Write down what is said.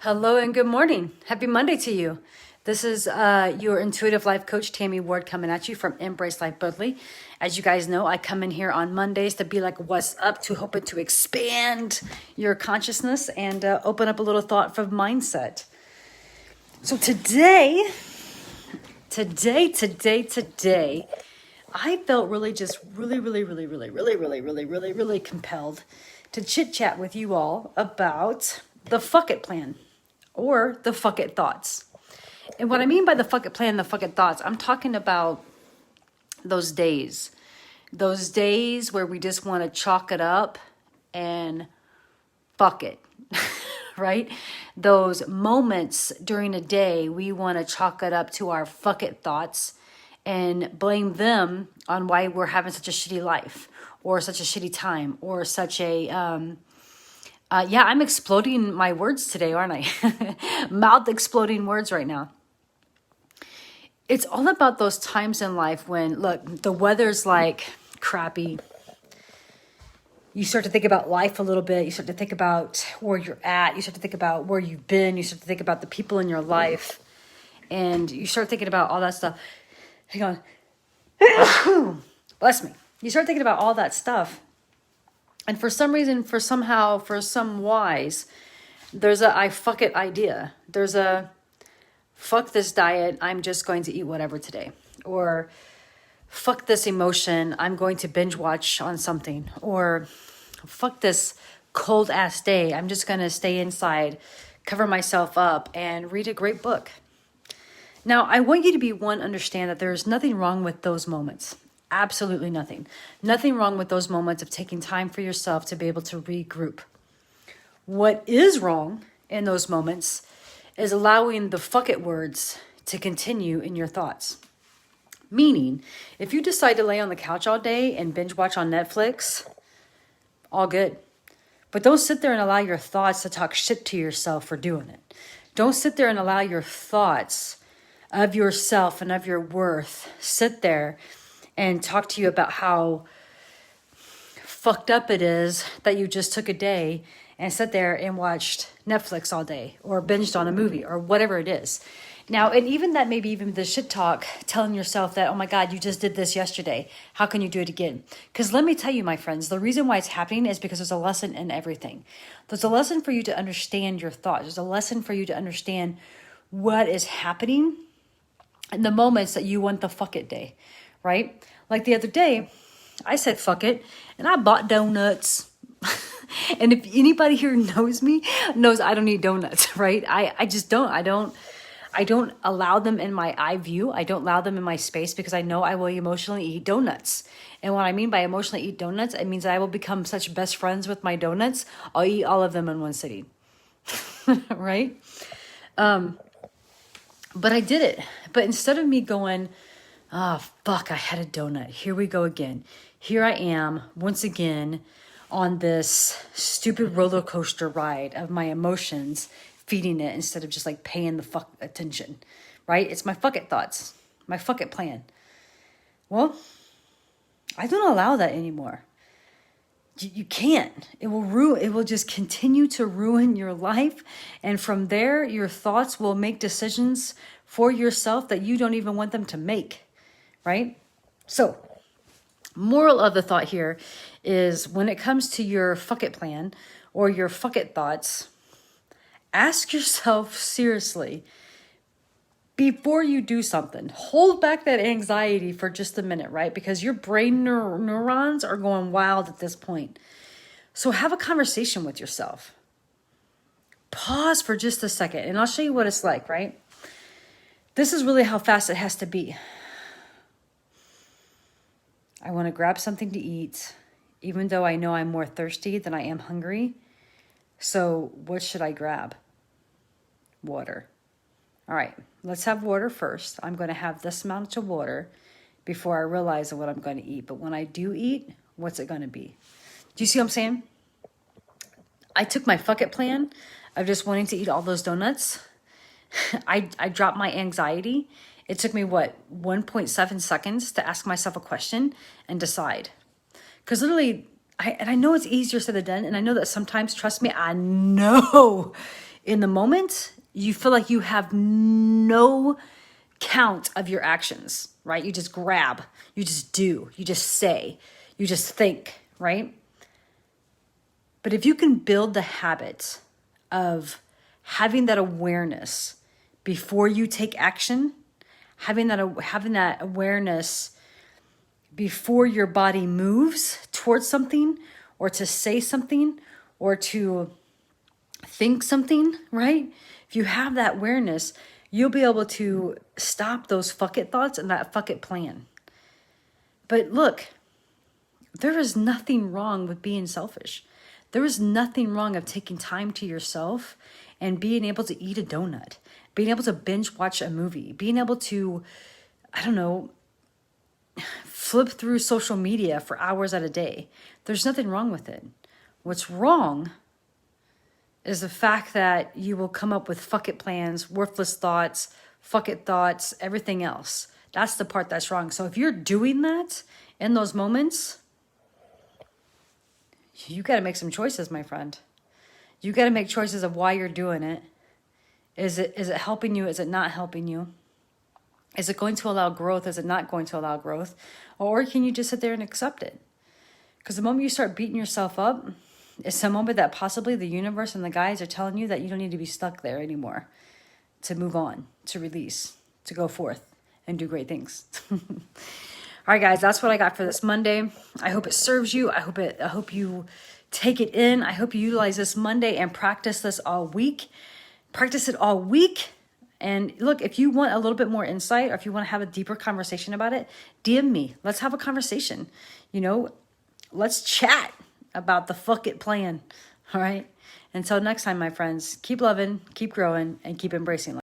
Hello and good morning. Happy Monday to you. This is your intuitive life coach, Tammy Ward, coming at you from Embrace Life Boldly. As you guys know, I come in here on Mondays to be like, what's up, to hoping to expand your consciousness and open up a little thought for mindset. So today, I felt really compelled to chit chat with you all about the fuck it plan or the fuck it thoughts. And what I mean by the fuck it plan, the fuck it thoughts, I'm talking about those days where we just want to chalk it up and fuck it, right? Those moments during a day, we want to chalk it up to our fuck it thoughts and blame them on why we're having such a shitty life or such a shitty time or such a, I'm exploding my words today, aren't I? Mouth exploding words right now. It's all about those times in life when, look, the weather's like crappy. You start to think about life a little bit. You start to think about where you're at. You start to think about where you've been. You start to think about the people in your life. And you start thinking about all that stuff. Hang on. Bless me. You start thinking about all that stuff. And for some reason, for some wise, there's a I fuck it idea. There's a fuck this diet, I'm just going to eat whatever today. Or fuck this emotion, I'm going to binge watch on something. Or fuck this cold ass day, I'm just going to stay inside, cover myself up, and read a great book. Now, I want you to understand that there's nothing wrong with those moments. Absolutely nothing. Nothing wrong with those moments of taking time for yourself to be able to regroup. What is wrong in those moments is allowing the fuck it words to continue in your thoughts. Meaning, if you decide to lay on the couch all day and binge watch on Netflix, all good. But don't sit there and allow your thoughts to talk shit to yourself for doing it. Don't sit there and allow your thoughts of yourself and of your worth sit there and talk to you about how fucked up it is that you just took a day and sat there and watched Netflix all day or binged on a movie or whatever it is. Now, and even that, maybe even the shit talk, telling yourself that, oh my God, you just did this yesterday. How can you do it again? Because let me tell you, my friends, the reason why it's happening is because there's a lesson in everything. There's a lesson for you to understand your thoughts. There's a lesson for you to understand what is happening in the moments that you want the fuck it day, right? Like the other day, I said fuck it, and I bought donuts. And if anybody here knows me, knows I don't eat donuts, right? I just don't. I don't allow them in my eye view. I don't allow them in my space because I know I will emotionally eat donuts. And what I mean by emotionally eat donuts, it means I will become such best friends with my donuts. I'll eat all of them in one sitting, right? But I did it. But instead of me going, oh, fuck, I had a donut. Here we go again. Here I am once again on this stupid roller coaster ride of my emotions, feeding it instead of just like paying the fuck attention, right? It's my fuck it thoughts, my fuck it plan. Well, I don't allow that anymore. You can't. It will just continue to ruin your life. And from there, your thoughts will make decisions for yourself that you don't even want them to make, right? So, moral of the thought here is when it comes to your fuck it plan or your fuck it thoughts, ask yourself seriously before you do something. Hold back that anxiety for just a minute, right? Because your brain neurons are going wild at this point. So have a conversation with yourself. Pause for just a second and I'll show you what it's like, right? This is really how fast it has to be. I want to grab something to eat, even though I know I'm more thirsty than I am hungry. So what should I grab? Water. All right, let's have water first. I'm going to have this amount of water before I realize what I'm going to eat. But when I do eat, what's it going to be? Do you see what I'm saying? I took my fuck it plan of just wanting to eat all those donuts. I dropped my anxiety. It took me, 1.7 seconds to ask myself a question and decide. Because literally, I know it's easier said than done. And I know that sometimes, trust me, I know In the moment, you feel like you have no count of your actions, right? You just grab, you just do, you just say, you just think, right? But if you can build the habit of having that awareness before you take action, having that awareness before your body moves towards something, or to say something, or to think something, right? If you have that awareness, you'll be able to stop those fuck it thoughts and that fuck it plan. But look, there is nothing wrong with being selfish. There is nothing wrong of taking time to yourself and being able to eat a donut, being able to binge watch a movie, being able to, I don't know, flip through social media for hours at a day. There's nothing wrong with it. What's wrong is the fact that you will come up with fuck it plans, worthless thoughts, fuck it thoughts, everything else. That's the part that's wrong. So if you're doing that in those moments, you got to make some choices, my friend. You got to make choices of why you're doing it. Is it helping you? Is it not helping you? Is it going to allow growth? Is it not going to allow growth? Or can you just sit there and accept it? Because the moment you start beating yourself up, it's the moment that possibly the universe and the guides are telling you that you don't need to be stuck there anymore, to move on, to release, to go forth and do great things. All right, guys, that's what I got for this Monday. I hope it serves you. I hope you take it in. I hope you utilize this Monday and practice this all week. Practice it all week. And look, if you want a little bit more insight, or if you want to have a deeper conversation about it, DM me. Let's have a conversation. Let's chat about the fuck it plan. All right. Until next time, my friends, keep loving, keep growing, and keep embracing life.